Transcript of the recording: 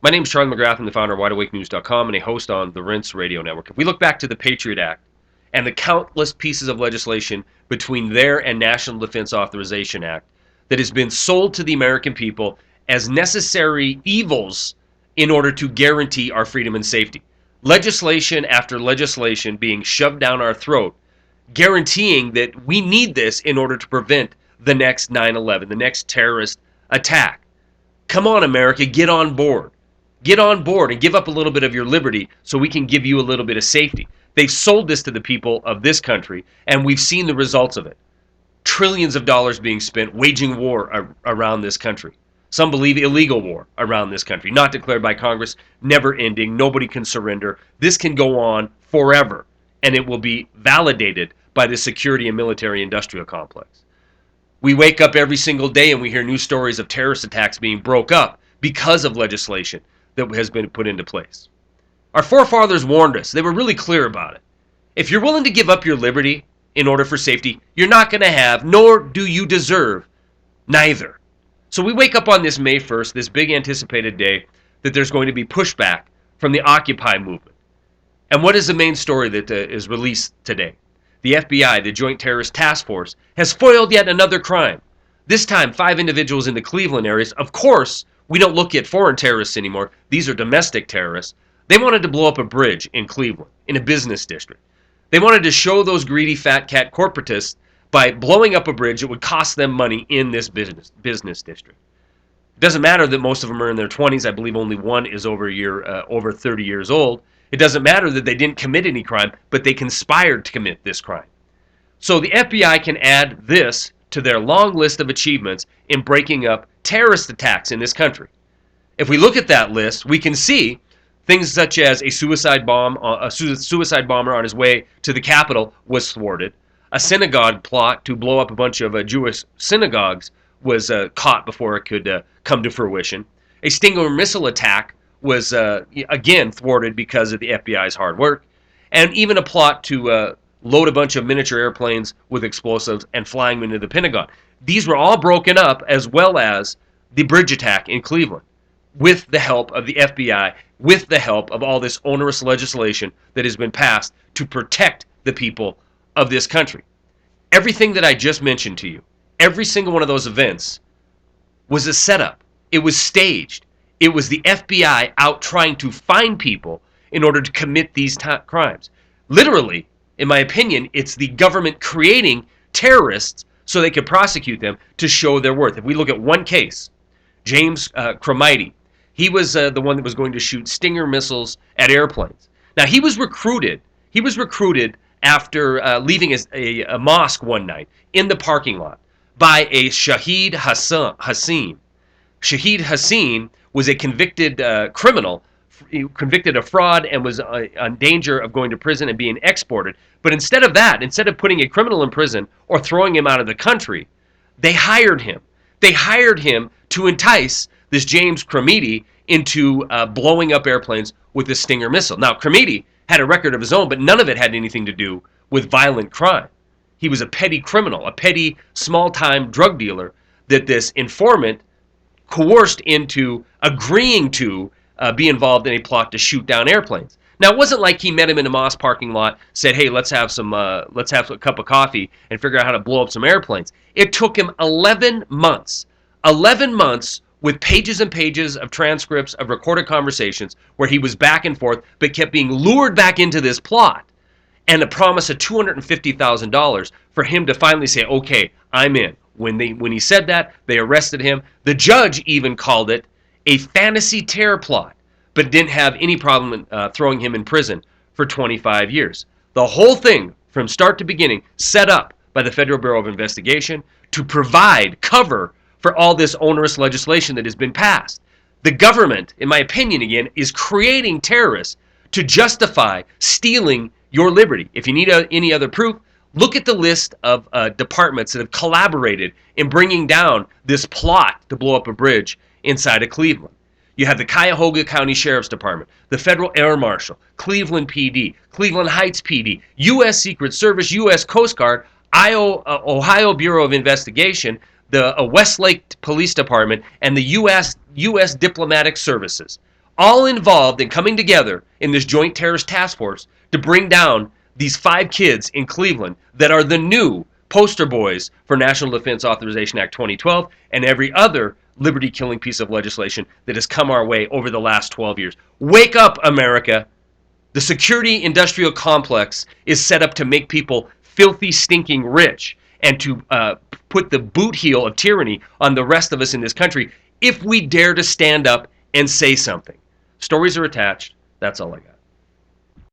My name is Charlie McGrath. I'm the founder of WideAwakeNews.com and a host on the Rinse Radio Network. If we look back to the Patriot Act and the countless pieces of legislation between there and National Defense Authorization Act that has been sold to the American people as necessary evils in order to guarantee our freedom and safety. Legislation after legislation being shoved down our throat, guaranteeing that we need this in order to prevent the next 9/11, the next terrorist attack. Come on, America, get on board. Get on board and give up a little bit of your liberty so we can give you a little bit of safety. They've sold this to the people of this country, and we've seen the results of it. Trillions of dollars being spent waging war around this country. Some believe illegal war around this country, not declared by Congress, never ending. Nobody can surrender. This can go on forever, and it will be validated by the security and military industrial complex. We wake up every single day and we hear news stories of terrorist attacks being broke up because of legislation that has been put into place. Our forefathers warned us. They were really clear about it. If you're willing to give up your liberty in order for safety, you're not going to have, nor do you deserve, neither. So we wake up on this May 1st, this big anticipated day, that there's going to be pushback from the Occupy movement. And what is the main story that is released today? The FBI, the Joint Terrorist Task Force, has foiled yet another crime. This time, 5 individuals in the Cleveland areas. Of course, we don't look at foreign terrorists anymore. These are domestic terrorists. They wanted to blow up a bridge in Cleveland, in a business district. They wanted to show those greedy fat cat corporatists by blowing up a bridge that would cost them money in this business district. It doesn't matter that most of them are in their 20s. I believe only one is over 30 years old. It doesn't matter that they didn't commit any crime, but they conspired to commit this crime. So the FBI can add this to their long list of achievements in breaking up terrorist attacks in this country. If we look at that list, we can see things such as a suicide bomber on his way to the Capitol was thwarted. A synagogue plot to blow up a bunch of Jewish synagogues was caught before it could come to fruition. A Stinger missile attack was again thwarted because of the FBI's hard work. And even a plot to load a bunch of miniature airplanes with explosives and flying them into the Pentagon. These were all broken up, as well as the bridge attack in Cleveland, with the help of the FBI, with the help of all this onerous legislation that has been passed to protect the people of this country. Everything that I just mentioned to you, every single one of those events was a setup. It was staged. It was the FBI out trying to find people in order to commit these crimes. Literally, in my opinion, it's the government creating terrorists so they could prosecute them to show their worth. If we look at one case, James Cromity, he was the one that was going to shoot Stinger missiles at airplanes. Now, he was recruited. He was recruited after leaving a mosque one night in the parking lot by a Shahid Hassin. Shahid Hassin was a convicted criminal, convicted of fraud, and was in danger of going to prison and being exported. But instead of that, instead of putting a criminal in prison or throwing him out of the country, they hired him. They hired him to entice this James Cromity into blowing up airplanes with the Stinger missile. Now, Cromity had a record of his own, but none of it had anything to do with violent crime. He was a petty criminal, a petty small-time drug dealer that this informant coerced into agreeing to be involved in a plot to shoot down airplanes. Now, it wasn't like he met him in a mosque parking lot, said, "Hey, let's have a cup of coffee and figure out how to blow up some airplanes." It took him 11 months, 11 months with pages and pages of transcripts of recorded conversations where he was back and forth, but kept being lured back into this plot, and a promise of $250,000 for him to finally say, "Okay, I'm in." When he said that, they arrested him. The judge even called it a fantasy terror plot, but didn't have any problem throwing him in prison for 25 years. The whole thing, from start to beginning, set up by the Federal Bureau of Investigation to provide cover for all this onerous legislation that has been passed. The government, in my opinion again, is creating terrorists to justify stealing your liberty. If you need any other proof, look at the list of departments that have collaborated in bringing down this plot to blow up a bridge inside of Cleveland. You have the Cuyahoga County Sheriff's Department, the Federal Air Marshal, Cleveland PD, Cleveland Heights PD, U.S. Secret Service, U.S. Coast Guard, Ohio Bureau of Investigation, the Westlake Police Department, and the U.S. Diplomatic Services. all involved in coming together in this joint terrorist task force to bring down these 5 kids in Cleveland that are the new poster boys for National Defense Authorization Act 2012 and every other liberty-killing piece of legislation that has come our way over the last 12 years. Wake up, America. The security industrial complex is set up to make people filthy, stinking rich and to put the boot heel of tyranny on the rest of us in this country if we dare to stand up and say something. Stories are attached. That's all I got.